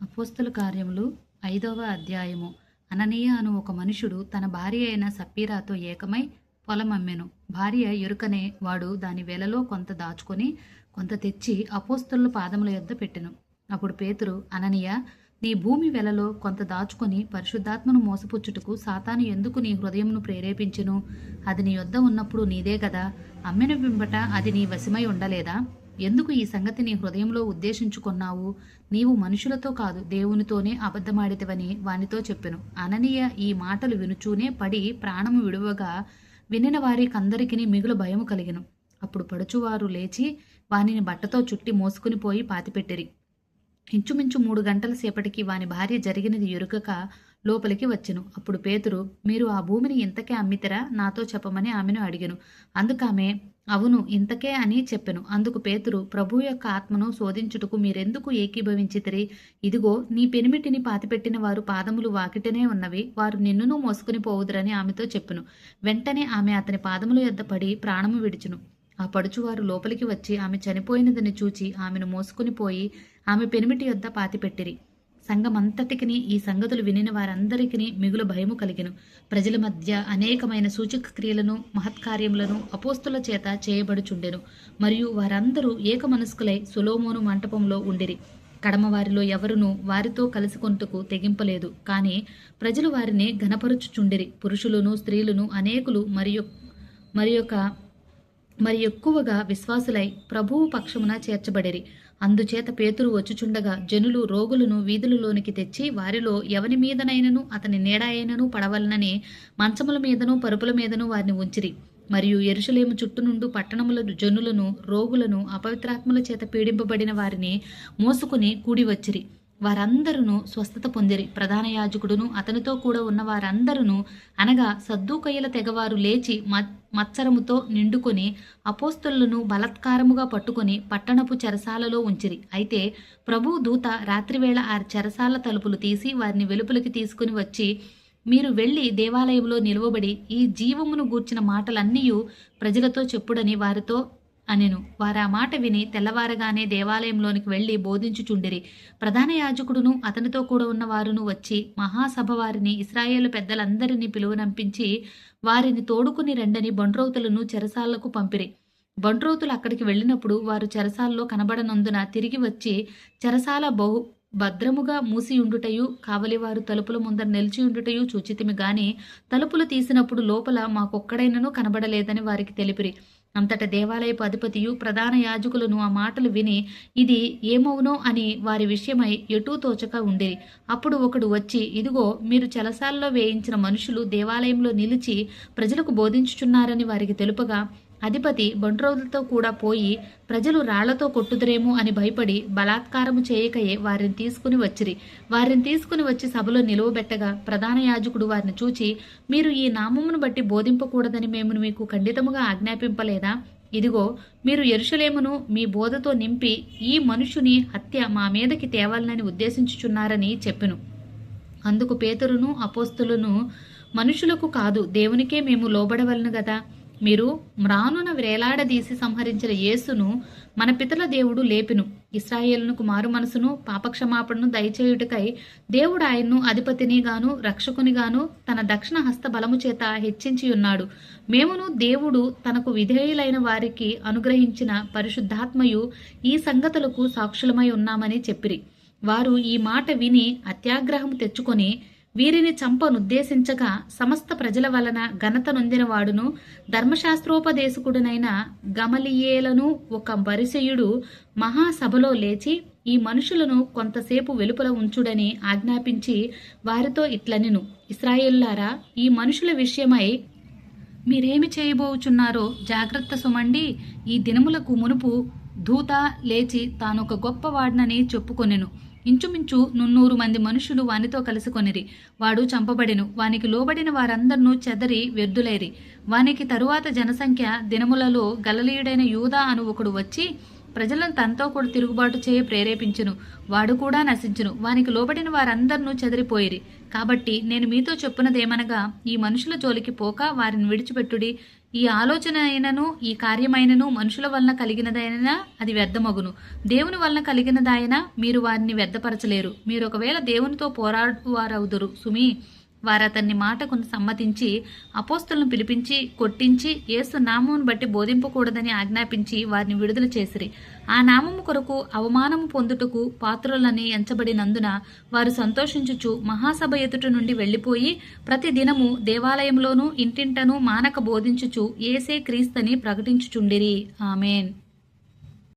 అపోస్తల కార్యములు 5వ అధ్యాయము. అననీయ అను ఒక మనుషుడు తన భార్య అయిన సప్పీరాతో ఏకమై పొలం అమ్మెను. భార్య ఎరుకనే వాడు దాని వెలలో కొంత దాచుకొని కొంత తెచ్చి అపోస్తలుల పాదముల యొద్ద పెట్టెను. అప్పుడు పేతురు, అననీయ, నీ భూమి వెలలో కొంత దాచుకొని పరిశుద్ధాత్మను మోసపుచ్చుటకు సాతాను ఎందుకు నీ హృదయమును ప్రేరేపించెను? అది నీ యొద్ద ఉన్నప్పుడు నీదే గదా. అమ్మిన పిమ్మట అది నీ వశమై ఉండలేదా? ఎందుకు ఈ సంగతి నీ హృదయంలో ఉద్దేశించుకున్నావు? నీవు మనుషులతో కాదు, దేవునితోనే అబద్ధమాడితివని వానితో చెప్పెను. అననీయ ఈ మాటలు వినుచూనే పడి ప్రాణము విడువగా వినిన వారికందరికీ మిగులు భయము కలిగెను. అప్పుడు పడుచువారు లేచి వానిని బట్టతో చుట్టి మోసుకుని పోయి పాతిపెట్టిరి. ఇంచుమించు 3 గంటల సేపటికి వాని భార్య జరిగినది ఎరుగక లోపలికి వచ్చెను. అప్పుడు పేతురు, మీరు ఆ భూమిని ఇంతకే అమ్మితరా? నాతో చెప్పమని ఆమెను అడిగెను. అందుకామె, అవును, ఇంతకే అని చెప్పెను. అందుకు పేతురు, ప్రభు యొక్క ఆత్మను శోధించుటకు మీరెందుకు ఏకీభవించితిరి? ఇదిగో, నీ పెనిమిటిని పాతిపెట్టిన వారు పాదములు వాకిటనే ఉన్నవి, వారు నిన్నును మోసుకుని పోవుదురని ఆమెతో చెప్పెను. వెంటనే ఆమె అతని పాదముల యొద్ద పడి ప్రాణము విడిచెను. ఆ పడుచువారు లోపలికి వచ్చి ఆమె చనిపోయినదని చూచి ఆమెను మోసుకుని పోయి ఆమె పెనిమిటి యొద్ద పాతిపెట్టిరి. సంఘమంతటికిని ఈ సంగతులు వినిన వారందరికీ మిగులు భయము కలిగెను. ప్రజల మధ్య అనేకమైన సూచక క్రియలను మహత్కార్యములను అపోస్తుల చేత చేయబడుచుండెను. మరియు వారందరూ ఏకమనస్కులై సొలొమోను మంటపంలో ఉండిరి. కడమవారిలో ఎవరునూ వారితో కలుసుకొనుటకు తెగింపలేదు. కానీ ప్రజలు వారిని ఘనపరుచుచుండిరి. పురుషులను స్త్రీలను అనేకులు మరి ఎక్కువగా విశ్వాసులై ప్రభువు పక్షమున చేర్చబడిరి. అందుచేత పేతురు వచ్చుచుండగా జనులు రోగులను వీధులలోనికి తెచ్చి వారిలో ఎవని మీదనైనను అతని నీడ అయినను పడవలనని మంచముల మీదను పరుపుల మీదను వారిని ఉంచిరి. మరియు యెరూషలేము చుట్టూ నుండి పట్టణముల జనులను, రోగులను, అపవిత్రాత్మల చేత పీడింపబడిన వారిని మోసుకుని కూడి వచ్చిరి. వారందరూ స్వస్థత పొందిరి. ప్రధాన యాజకుడును అతనితో కూడా ఉన్న వారందరూ అనగా సద్దూకయ్యుల తెగవారు లేచి మత్సరముతో నిండుకొని అపోస్తలులను బలాత్కారముగా పట్టుకొని పట్టణపు చెరసాలలో ఉంచిరి. అయితే ప్రభువు దూత రాత్రివేళ ఆ చెరసాల తలుపులు తీసి వారిని వెలుపలికి తీసుకుని వచ్చి, మీరు వెళ్ళి దేవాలయంలో నిలువబడి ఈ జీవమును గూర్చిన మాటలన్నీయు ప్రజలతో చెప్పుడని వారితో అనెను. వారు ఆ మాట విని తెల్లవారగానే దేవాలయంలోనికి వెళ్లి బోధించుచుండిరి. ప్రధాన యాజకుడును అతనితో కూడా ఉన్న వారును వచ్చి మహాసభ వారిని, ఇశ్రాయేలు పెద్దలందరినీ పిలువనంపించి వారిని తోడుకుని రెండని బండ్రౌతులను చెరసాలకు పంపిరి. బండ్రౌతులు అక్కడికి వెళ్ళినప్పుడు వారు చెరసాల్లో కనబడనందున తిరిగి వచ్చి చెరసాల భద్రముగా మూసియుండుటయు కావలివారు తలుపుల ముందర నిలిచియుండుటయు చూచితిమి గాని తలుపులు తీసినప్పుడు లోపల మాకొక్కడైనను కనబడలేదని వారికి తెలిపిరి. అంతట దేవాలయపు అధిపతియు ప్రధాన యాజకులను ఆ మాటలు విని ఇది ఏమవునో అని వారి విషయమై ఎటూ తోచక ఉండిరి. అప్పుడు ఒకడు వచ్చి, ఇదిగో, మీరు చెరసాలలో వేయించిన మనుషులు దేవాలయంలో నిలిచి ప్రజలకు బోధించుచున్నారని వారికి తెలుపగా అధిపతి బంట్రోదులతో కూడా పోయి ప్రజలు రాళ్లతో కొట్టుదురేమో అని భయపడి బలాత్కారము చేయకయే వారిని తీసుకుని వచ్చి సభలో నిలువబెట్టగా ప్రధాన యాజకుడు వారిని చూచి, మీరు ఈ నామమును బట్టి బోధింపకూడదని మేము మీకు ఖండితముగా ఆజ్ఞాపింపలేదా? ఇదిగో, మీరు యెరూషలేమును మీ బోధతో నింపి ఈ మనుషుని హత్య మా మీదకి తేవాలని ఉద్దేశించుచున్నారని చెప్పెను. అందుకు పేతురును అపోస్తలును, మనుషులకు కాదు, దేవునికే మేము లోబడవలను గదా. మీరు మ్రానున వ్రేలాడదీసి సంహరించిన యేసును మన పితల దేవుడు లేపెను. ఇశ్రాయేలునకు మారు మనసును పాపక్షమాపణను దయచేయుటకై దేవుడు ఆయన్ను అధిపతిని గాను రక్షకుని గాను తన దక్షిణ హస్త బలము చేత హెచ్చించి ఉన్నాడు. మేమును దేవుడు తనకు విధేయులైన వారికి అనుగ్రహించిన పరిశుద్ధాత్మయు ఈ సంగతులకు సాక్షులమై ఉన్నామని చెప్పిరి. వారు ఈ మాట విని అత్యాగ్రహము తెచ్చుకొని వీరిని చంపనుద్దేశించగా సమస్త ప్రజల వలన ఘనత నొందినవాడును ధర్మశాస్త్రోపదేశకుడునైన గమలియేలను ఒక పరిసయుడు మహాసభలో లేచి ఈ మనుషులను కొంతసేపు వెలుపల ఉంచుడని ఆజ్ఞాపించి వారితో ఇట్లనెను, ఇశ్రాయేలులారా, ఈ మనుషుల విషయమై మీరేమి చేయబోచున్నారో జాగ్రత్త సుమండి. ఈ దినములకు మునుపు దూత లేచి తానొక గొప్పవాడినని చెప్పుకొనెను. ఇంచుమించు 300 మంది మనుషులు వానితో కలుసుకొనిరి. వాడు చంపబడెను. వానికి లోబడిన వారందర్నూ చెదరి వ్యర్థులైరి. వానికి తరువాత జనసంఖ్య దినములలో గలిలయుడైన యూదా అను ఒకడు వచ్చి ప్రజలను తనతో కూడా తిరుగుబాటు చేయ ప్రేరేపించును. వాడు కూడా నశించును. వానికి లోబడిన వారందరినూ చెదిరిపోయిరి. కాబట్టి నేను మీతో చెప్పున్నదేమనగా, ఈ మనుషుల జోలికి పోక వారిని విడిచిపెట్టుడి. ఈ ఆలోచన అయినను ఈ కార్యమైనను మనుషుల వలన కలిగినదైనా అది వ్యర్థమగును. దేవుని వలన కలిగినదైనా మీరు వారిని వ్యర్థపరచలేరు. మీరు ఒకవేళ దేవునితో పోరాడువారవుదురు సుమి. వారతన్ని మాటకు సమ్మతించి అపోస్తలను పిలిపించి కొట్టించి యేసు నామమును బట్టి బోధింపకూడదని ఆజ్ఞాపించి వారిని విడుదల చేసిరి. ఆ నామము కొరకు అవమానము పొందుటకు పాత్రులని ఎంచబడినందున వారు సంతోషించుచు మహాసభ ఎదుట నుండి వెళ్లిపోయి ప్రతి దినము దేవాలయంలోనూ ఇంటింటను మానక బోధించుచు యేసే క్రీస్తని ప్రకటించుచుండిరి. ఆమేన్.